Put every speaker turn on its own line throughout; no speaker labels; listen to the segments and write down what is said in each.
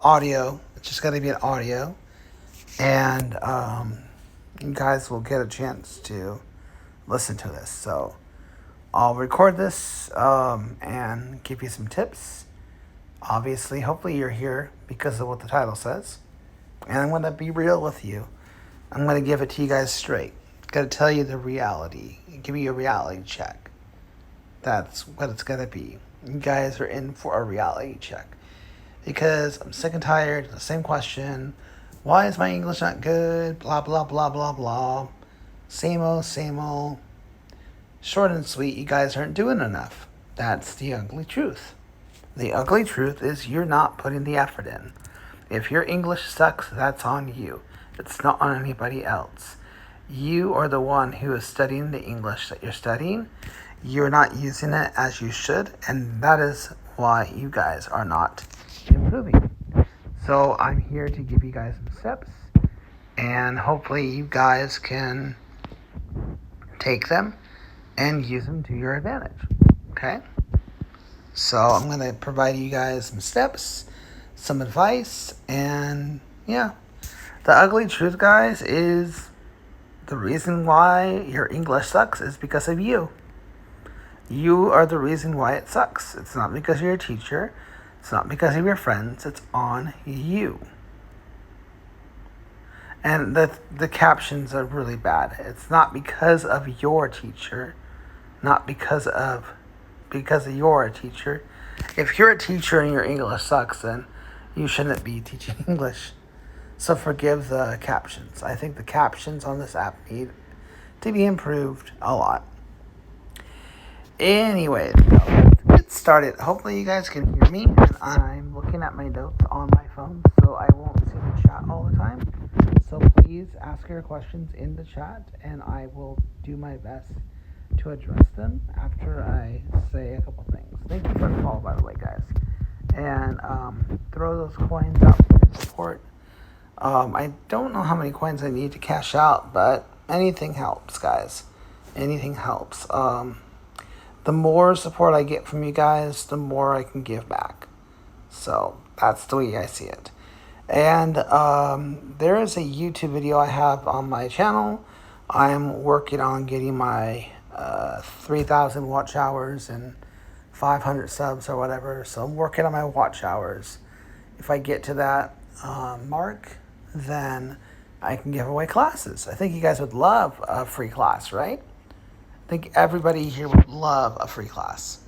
audio. It's just going to be an audio. And you guys will get a chance to listen to this. So I'll record this and give you some tips. Obviously, hopefully you're here because of what the title says. And I'm going to be real with you. I'm going to give it to you guys straight. Going to tell you the reality. Give you a reality check. That's what it's going to be. You guys are in for a reality check. Because I'm sick and tired of the same question. Why is my English not good? Blah, blah, blah, blah, blah. Same old, same old. Short and sweet, you guys aren't doing enough. That's the ugly truth. The ugly truth is you're not putting the effort in. If your English sucks, that's on you. It's not on anybody else. You are the one who is studying the English that you're studying. You're not using it as you should, and that is why you guys are not improving. So I'm here to give you guys some steps, and hopefully you guys can take them and use them to your advantage. Okay? So I'm going to provide you guys some steps, some advice, and yeah. The ugly truth, guys, is the reason why your English sucks is because of you. You are the reason why it sucks. It's not because you're a teacher. It's not because of your friends. It's on you. And the captions are really bad. It's not because of your teacher. Not because you're a teacher. If you're a teacher and your English sucks, then you shouldn't be teaching English. So forgive the captions. I think the captions on this app need to be improved a lot. Anyway, let's get started. Hopefully you guys can hear me. And I'm looking at my notes on my phone, so I won't see the chat all the time. So please ask your questions in the chat, and I will do my best to address them after I say a couple things. Thank you for the follow, by the way, guys. And throw those coins out for your support. I don't know how many coins I need to cash out, but anything helps, guys. Anything helps. The more support I get from you guys, the more I can give back. So that's the way I see it. And there is a YouTube video I have on my channel. I'm working on getting my 3,000 watch hours and 500 subs or whatever. So I'm working on my watch hours. If I get to that mark, then I can give away classes. I think you guys would love a free class, right? I think everybody here would love a free class.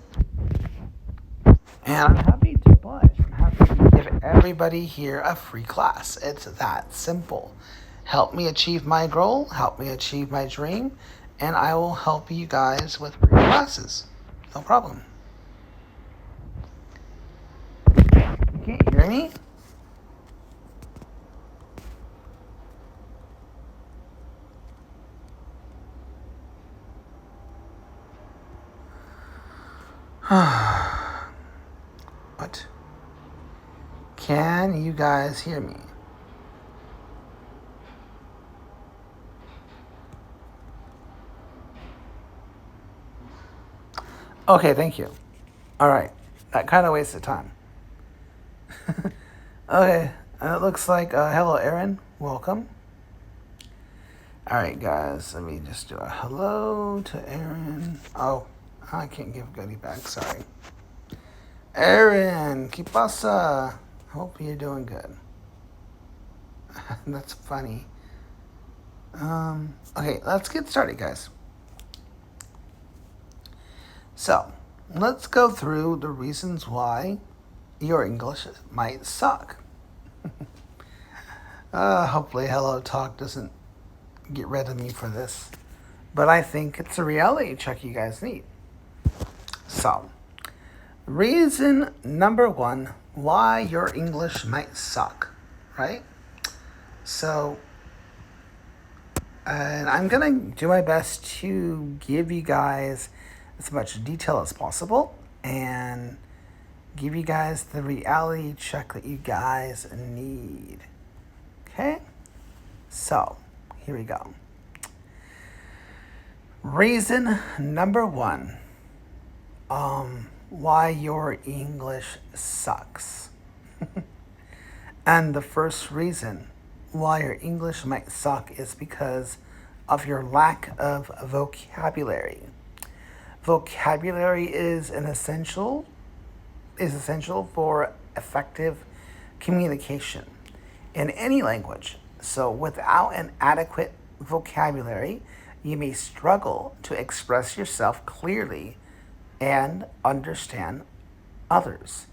And I'm happy to oblige. I'm happy to give everybody here a free class. It's that simple. Help me achieve my goal, help me achieve my dream, and I will help you guys with free classes. No problem. You can't hear me? What? Can you guys hear me? Okay, thank you. All right, that kind of wasted time. Okay, it looks like, hello, Aaron. Welcome. All right, guys, let me just do a hello to Aaron. Oh, I can't give goodie back, sorry. Aaron, ¿qué pasa? Hope you're doing good. That's funny. Okay, let's get started, guys. So, let's go through the reasons why your English might suck. Hopefully Hello Talk doesn't get rid of me for this. But I think it's a reality check you guys need. So, reason number one why your English might suck, right? So, and I'm going to do my best to give you guys as much detail as possible and give you guys the reality check that you guys need. Okay? So, here we go. Reason number one, why your English sucks. And the first reason why your English might suck is because of your lack of vocabulary. Vocabulary is essential for effective communication in any language. So without an adequate vocabulary, you may struggle to express yourself clearly and understand others.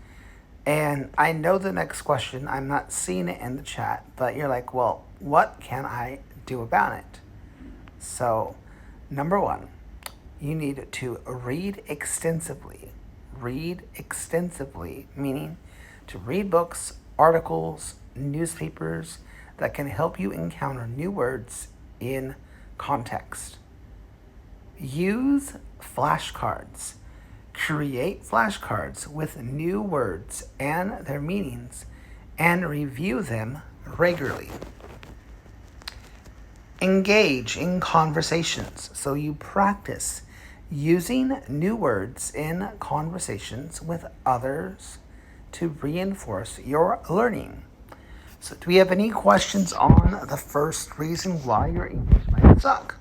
And I know the next question, I'm not seeing it in the chat, but you're like, well, what can I do about it? So, number one, you need to read extensively. Read extensively, meaning to read books, articles, newspapers that can help you encounter new words in context. Use flashcards. Create flashcards with new words and their meanings and review them regularly. Engage in conversations. So you practice using new words in conversations with others to reinforce your learning. So, do we have any questions on the first reason why your English might suck?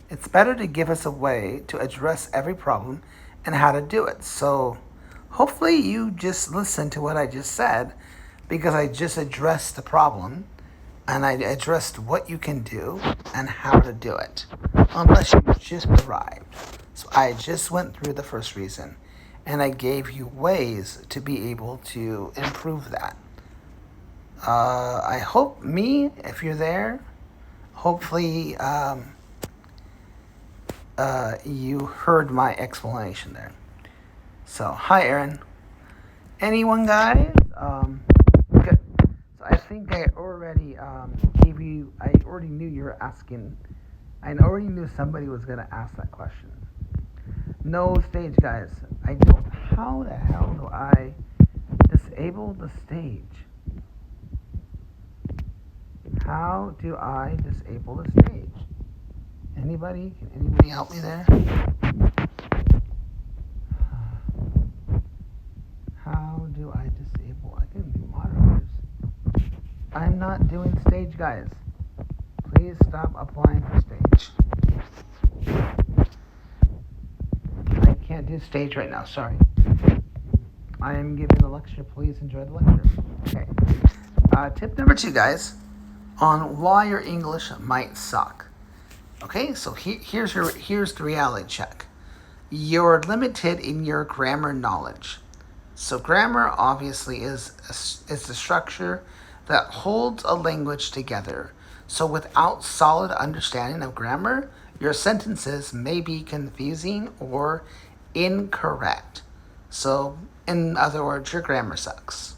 It's better to give us a way to address every problem and how to do it. So, hopefully, you just listened to what I just said because I just addressed the problem and I addressed what you can do and how to do it, unless you just arrived. So, I just went through the first reason and I gave you ways to be able to improve that. I hope if you're there, hopefully you heard my explanation there. So, hi, Aaron. Anyone, guys? Good. So I think I already gave you. I already knew you were asking. I already knew somebody was gonna ask that question. No stage, guys. I don't. How the hell do I disable the stage? How do I disable the stage? Anybody? Can anybody help me there? How do I disable? I can do moderators. I'm not doing stage, guys. Please stop applying for stage. I can't do stage right now, sorry. I am giving the lecture. Please enjoy the lecture. Okay. Tip number 2, guys, on why your English might suck. Okay, so here's the reality check. You're limited in your grammar knowledge. So grammar obviously is the structure that holds a language together. So without solid understanding of grammar, your sentences may be confusing or incorrect. So in other words, your grammar sucks.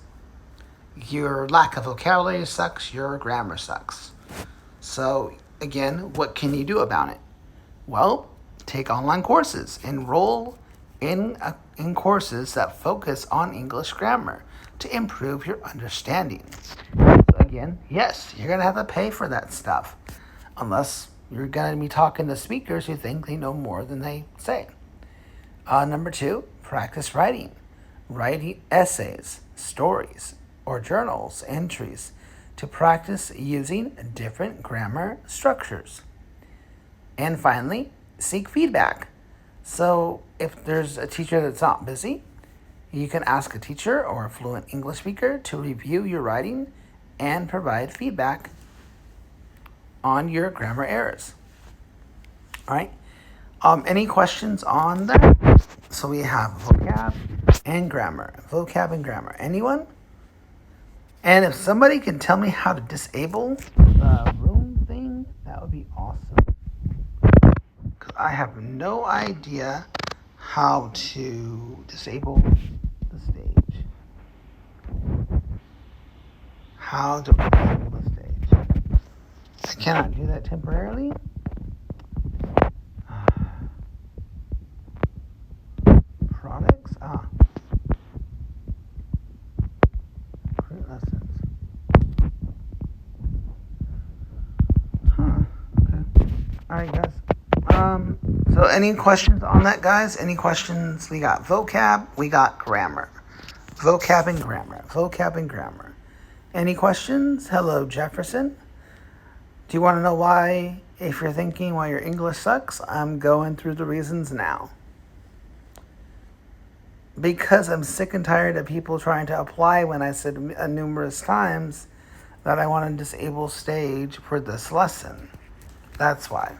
Your lack of vocabulary sucks, your grammar sucks. So again, what can you do about it? Well, take online courses. Enroll in courses that focus on English grammar to improve your understanding. So again, yes, you're going to have to pay for that stuff unless you're going to be talking to speakers who think they know more than they say. Number 2, practice writing. Writing essays, stories, or journals entries to practice using different grammar structures. And finally, seek feedback. So if there's a teacher that's not busy, you can ask a teacher or a fluent English speaker to review your writing and provide feedback on your grammar errors. All right. Any questions on that? So we have vocab and grammar. Vocab and grammar. Anyone? And if somebody can tell me how to disable the room thing, that would be awesome. Because I have no idea how to disable the stage. How do I disable the stage? I cannot do that temporarily. Products? Create lessons. Okay. Alright, guys. So any questions on that, guys? Any questions? We got vocab, we got grammar. Vocab and grammar. Vocab and grammar. Any questions? Hello, Jefferson. Do you want to know why, if you're thinking why your English sucks? I'm going through the reasons now. Because I'm sick and tired of people trying to apply when I said numerous times that I want to disable stage for this lesson. That's why.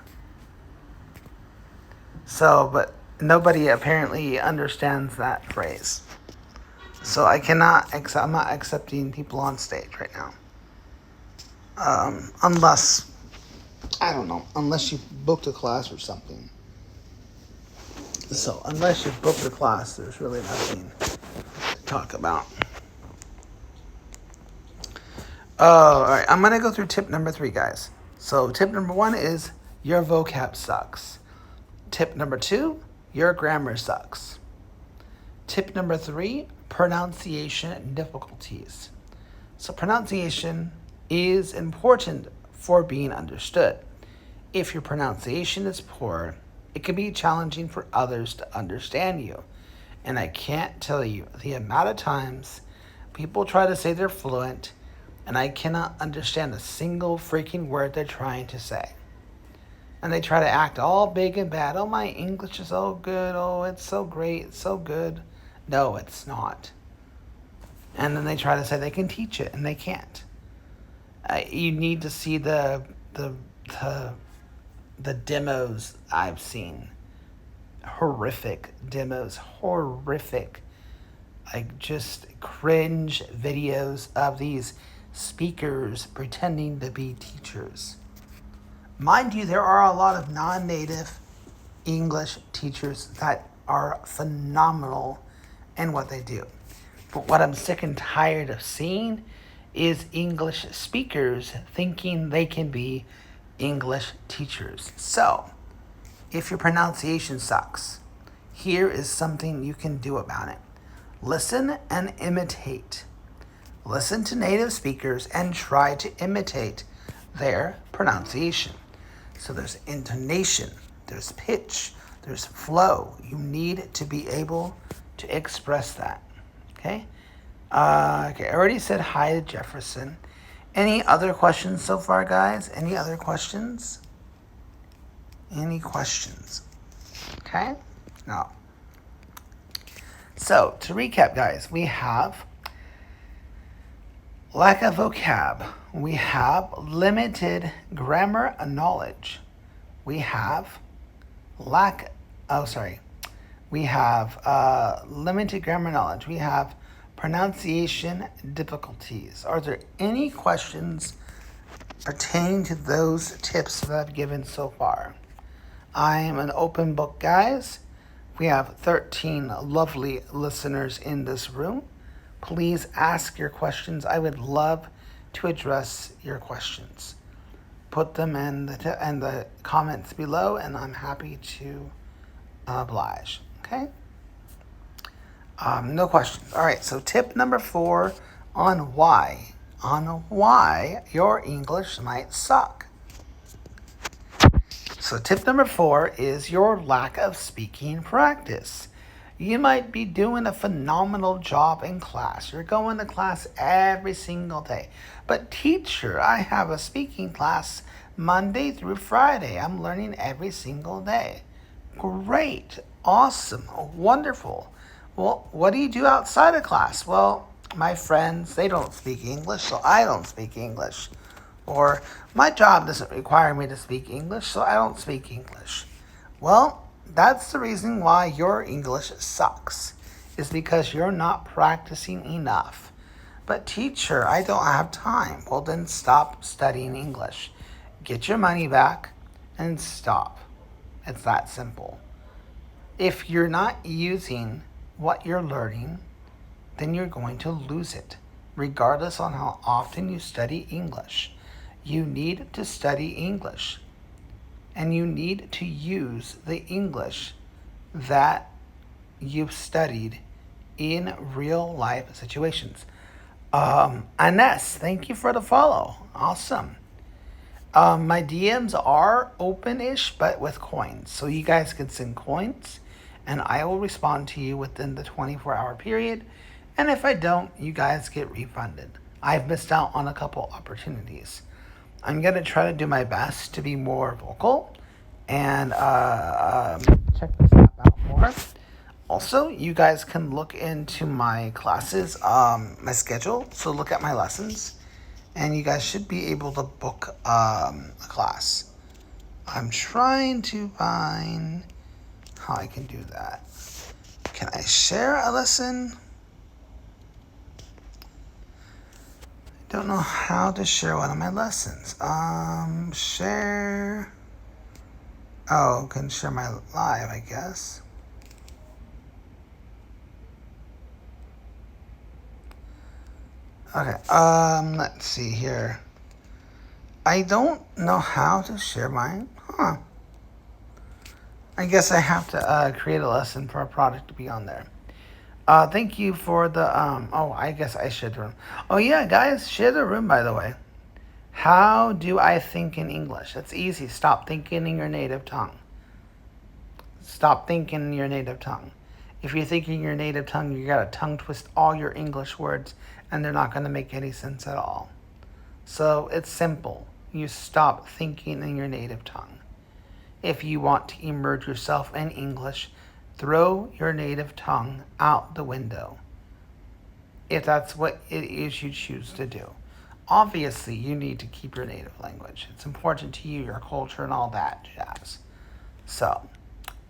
So, but nobody apparently understands that phrase. So I'm not accepting people on stage right now. Unless, I don't know, unless you booked a class or something. So, unless you've booked a class, there's really nothing to talk about. Alright, I'm going to go through tip number 3, guys. So, tip number 1 is your vocab sucks. Tip number 2, your grammar sucks. Tip number 3, pronunciation difficulties. So, pronunciation is important for being understood. If your pronunciation is poor, it can be challenging for others to understand you. And I can't tell you the amount of times people try to say they're fluent and I cannot understand a single freaking word they're trying to say. And they try to act all big and bad. Oh, my English is so good. Oh, it's so great. It's so good. No, it's not. And then they try to say they can teach it and they can't. You need to see the demos I've seen. Horrific demos. Horrific. Like just cringe videos of these speakers pretending to be teachers. Mind you, there are a lot of non-native English teachers that are phenomenal in what they do. But what I'm sick and tired of seeing is English speakers thinking they can be English teachers. So, if your pronunciation sucks, here is something you can do about it. Listen and imitate. Listen to native speakers and try to imitate their pronunciation. So there's intonation, there's pitch, there's flow. You need to be able to express that. Okay? I already said hi to Jefferson. Any other questions so far, guys? Any other questions? Any questions? Okay? No. So, to recap, guys, we have lack of vocab. We have limited grammar knowledge. We have We have limited grammar knowledge. We have pronunciation difficulties. Are there any questions pertaining to those tips that I've given so far? I am an open book, guys. We have 13 lovely listeners in this room. Please ask your questions. I would love to address your questions. Put them in the comments below, and I'm happy to oblige. Okay? No questions. All right, so tip number 4 on why your English might suck. So tip number 4 is your lack of speaking practice. You might be doing a phenomenal job in class. You're going to class every single day. But teacher, I have a speaking class Monday through Friday. I'm learning every single day. Great. Awesome. Wonderful. Well, what do you do outside of class? Well, my friends, they don't speak English, so I don't speak English. Or my job doesn't require me to speak English, so I don't speak English. Well, that's the reason why your English sucks, is because you're not practicing enough. But teacher, I don't have time. Well, then stop studying English. Get your money back and stop. It's that simple. If you're not using what you're learning, then you're going to lose it, regardless on how often you study English. You need to study English, and you need to use the English that you've studied in real life situations. Ines, thank you for the follow. Awesome. My DMs are open-ish, but with coins. So you guys can send coins, and I will respond to you within the 24-hour period. And if I don't, you guys get refunded. I've missed out on a couple opportunities. I'm going to try to do my best to be more vocal and check this app out more. Also, you guys can look into my classes, my schedule. So look at my lessons, and you guys should be able to book a class. I'm trying to find how I can do that. Can I share a lesson? Don't know how to share one of my lessons. Share. Oh, can share my live, I guess. Okay. Let's see here. I don't know how to share mine. I guess I have to create a lesson for a product to be on there. Thank you for the oh, I guess I shared the room. Oh yeah, guys, share the room, by the way. How do I think in English? That's easy. Stop thinking in your native tongue. Stop thinking in your native tongue. If you're thinking your native tongue, you gotta tongue twist all your English words, and they're not gonna make any sense at all. So it's simple. You stop thinking in your native tongue. If you want to immerse yourself in English, throw your native tongue out the window, if that's what it is you choose to do. Obviously, you need to keep your native language. It's important to you, your culture, and all that jazz. So,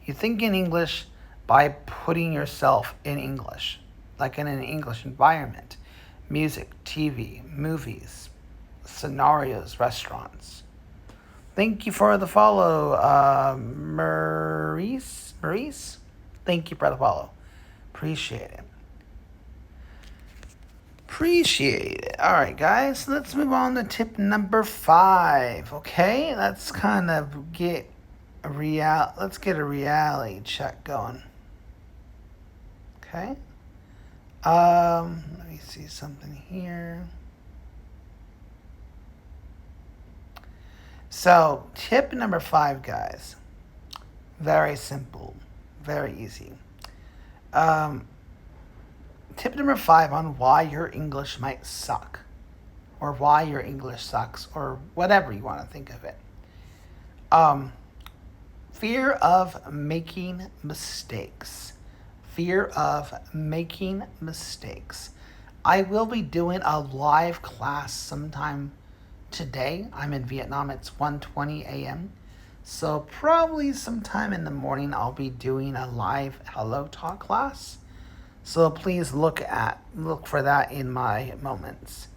you think in English by putting yourself in English, like in an English environment. Music, TV, movies, scenarios, restaurants. Thank you for the follow, Maurice. Thank you for the follow. Appreciate it. All right, guys, let's move on to tip number 5. Okay, let's kind of get let's get a reality check going. Okay. Let me see something here. So, tip number 5, guys. Very simple, very easy. Tip number 5 on why your English might suck, or why your English sucks, or whatever you want to think of it. Fear of making mistakes. Fear of making mistakes. I will be doing a live class sometime today. I'm in Vietnam. It's 1:20 a.m. So probably sometime in the morning I'll be doing a live Hello Talk class. So please look for that in my moments.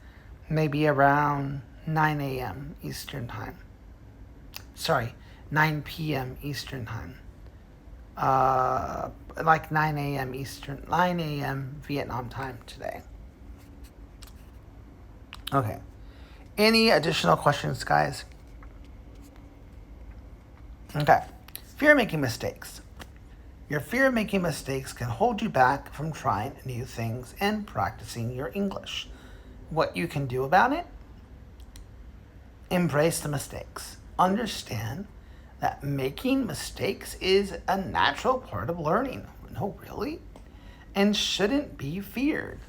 Maybe around 9 a.m. Eastern time. Sorry, 9 p.m. Eastern time. Like 9 a.m. Eastern, 9 a.m. Vietnam time today. Okay. Any additional questions, guys? Okay. Fear of making mistakes. Your fear of making mistakes can hold you back from trying new things and practicing your English. What you can do about it? Embrace the mistakes. Understand that making mistakes is a natural part of learning. No, really? And shouldn't be feared.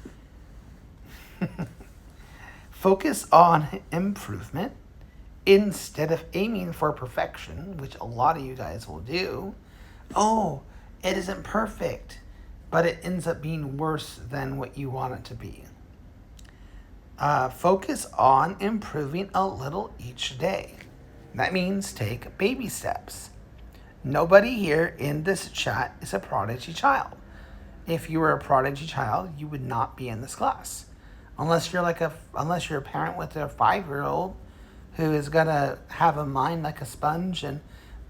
Focus on improvement instead of aiming for perfection, which a lot of you guys will do. Oh, it isn't perfect, but it ends up being worse than what you want it to be. Focus on improving a little each day. That means take baby steps. Nobody here in this chat is a prodigy child. If you were a prodigy child, you would not be in this class. Unless you're a parent with a 5-year-old who is gonna have a mind like a sponge and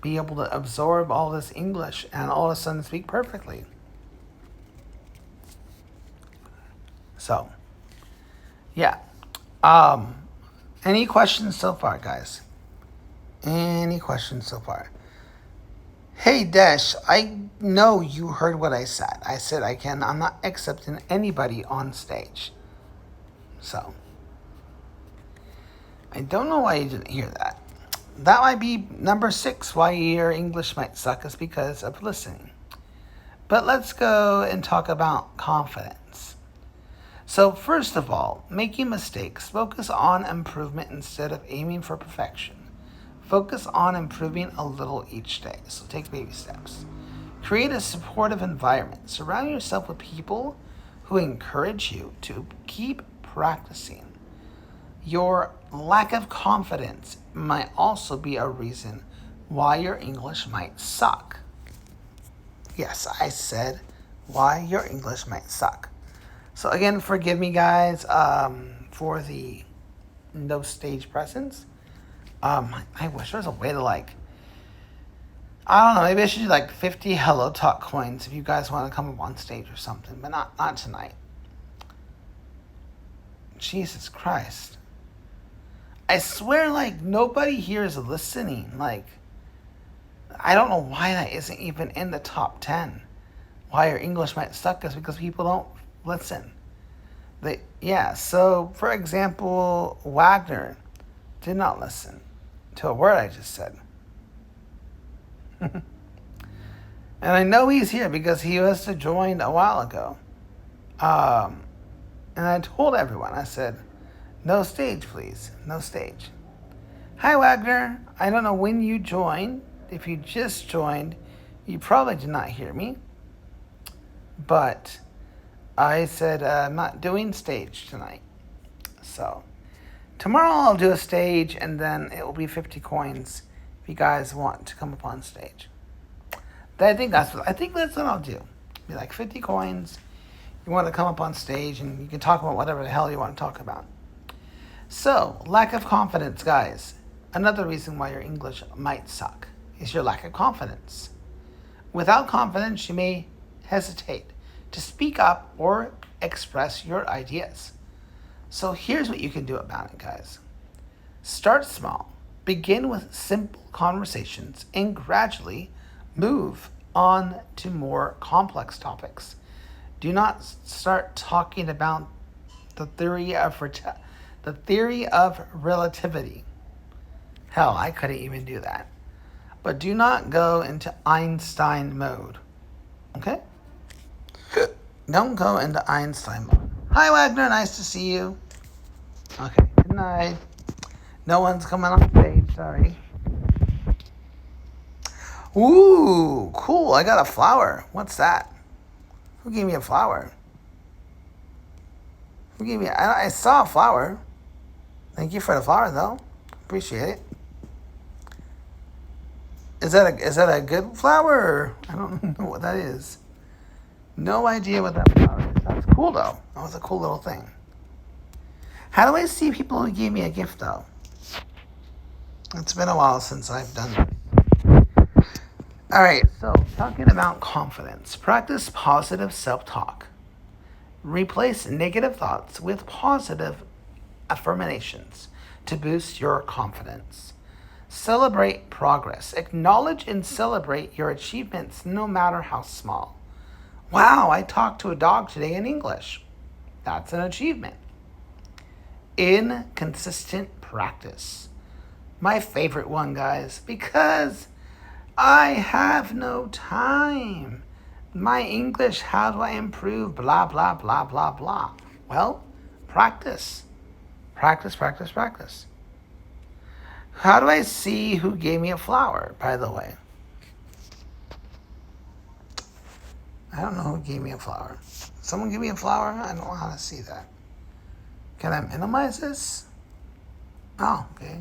be able to absorb all this English and all of a sudden speak perfectly. So, yeah. Any questions so far, guys? Any questions so far? Hey, Desh, I know you heard what I said. I said I'm not accepting anybody on stage. So, I don't know why you didn't hear that. That might be number 6, why your English might suck, is because of listening. But let's go and talk about confidence. So, first of all, making mistakes. Focus on improvement instead of aiming for perfection. Focus on improving a little each day. So, take baby steps. Create a supportive environment. Surround yourself with people who encourage you to keep practicing. Your lack of confidence might also be a reason why your English might suck. Yes, I said why your English might suck. So again, forgive me guys for the no stage presence. I wish there was a way to I don't know, maybe I should do 50 Hello Talk coins if you guys want to come up on stage or something, but not tonight. Jesus Christ. I swear nobody here is listening. I don't know why that isn't even in the top 10. Why your English might suck is because people don't listen. So for example, Wagner did not listen to a word I just said. And I know he's here because he was to join a while ago. And I told everyone, I said, no stage, please. No stage. Hi, Wagner. I don't know when you joined. If you just joined, you probably did not hear me. But I said I'm not doing stage tonight. So tomorrow I'll do a stage, and then it will be 50 coins if you guys want to come up on stage. I think that's what I'll do. Be 50 coins. You want to come up on stage, and you can talk about whatever the hell you want to talk about. So, lack of confidence, guys. Another reason why your English might suck is your lack of confidence. Without confidence, you may hesitate to speak up or express your ideas. So here's what you can do about it, guys. Start small. Begin with simple conversations and gradually move on to more complex topics. Do not start talking about the theory of relativity. Hell, I couldn't even do that. But do not go into Einstein mode. Okay? Don't go into Einstein mode. Hi, Wagner. Nice to see you. Okay. Good night. No one's coming on stage. Sorry. Ooh, cool. I got a flower. What's that? Who gave me a flower? Who gave me? I saw a flower. Thank you for the flower, though. Appreciate it. Is that a good flower? Or I don't know what that is. No idea what that flower is. That's cool, though. That was a cool little thing. How do I see people who gave me a gift, though? It's been a while since I've done that. All right, so talking about confidence. Practice positive self-talk. Replace negative thoughts with positive affirmations to boost your confidence. Celebrate progress. Acknowledge and celebrate your achievements no matter how small. Wow, I talked to a dog today in English. That's an achievement. Inconsistent practice. My favorite one, guys, because I have no time. My English, how do I improve? Blah, blah, blah, blah, blah. Well, practice. Practice, practice, practice. How do I see who gave me a flower, by the way? I don't know who gave me a flower. Someone give me a flower? I don't know how to see that. Can I minimize this? Oh, okay.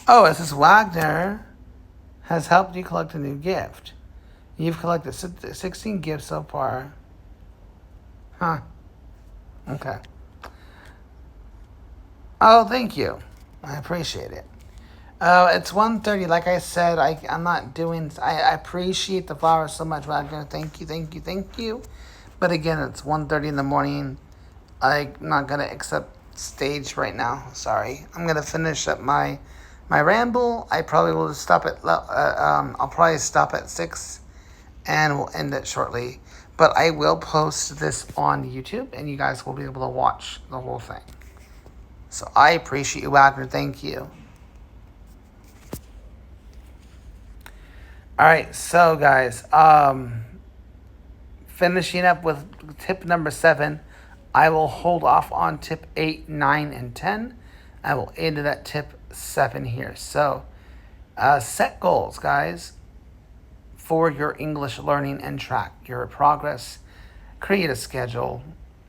Oh, it says Wagner has helped you collect a new gift. You've collected 16 gifts so far. Huh. Okay. Oh, thank you. I appreciate it. It's 1:30. Like I said, I'm not doing... I appreciate the flowers so much, Wagner. Thank you, thank you, thank you. But again, it's 1:30 in the morning. I'm not going to accept stage right now. Sorry. I'm going to finish up my ramble. I probably will stop at... I'll probably stop at 6. And we'll end it shortly. But I will post this on YouTube. And you guys will be able to watch the whole thing. So I appreciate you, Wagner. Thank you. All right, so guys, finishing up with tip number 7, I will hold off on tip 8, 9, and 10. I will end it at tip 7 here. So, set goals, guys, for your English learning and track your progress. Create a schedule.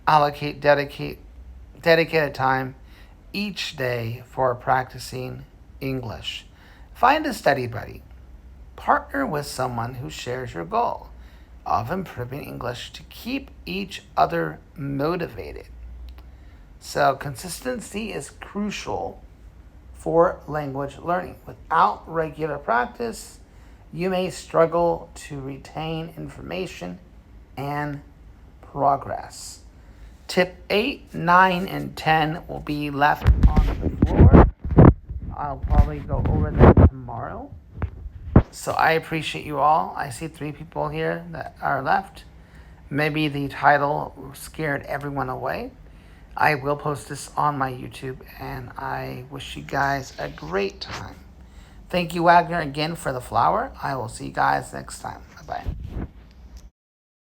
Allocate dedicated time each day for practicing English. Find a study buddy. Partner with someone who shares your goal of improving English to keep each other motivated. So, consistency is crucial for language learning. Without regular practice, you may struggle to retain information and progress. Tip 8, 9, and 10 will be left on the floor. I'll probably go over them tomorrow. So I appreciate you all. I see 3 people here that are left. Maybe the title scared everyone away. I will post this on my YouTube, and I wish you guys a great time. Thank you, Wagner, again for the flower. I will see you guys next time. Bye-bye.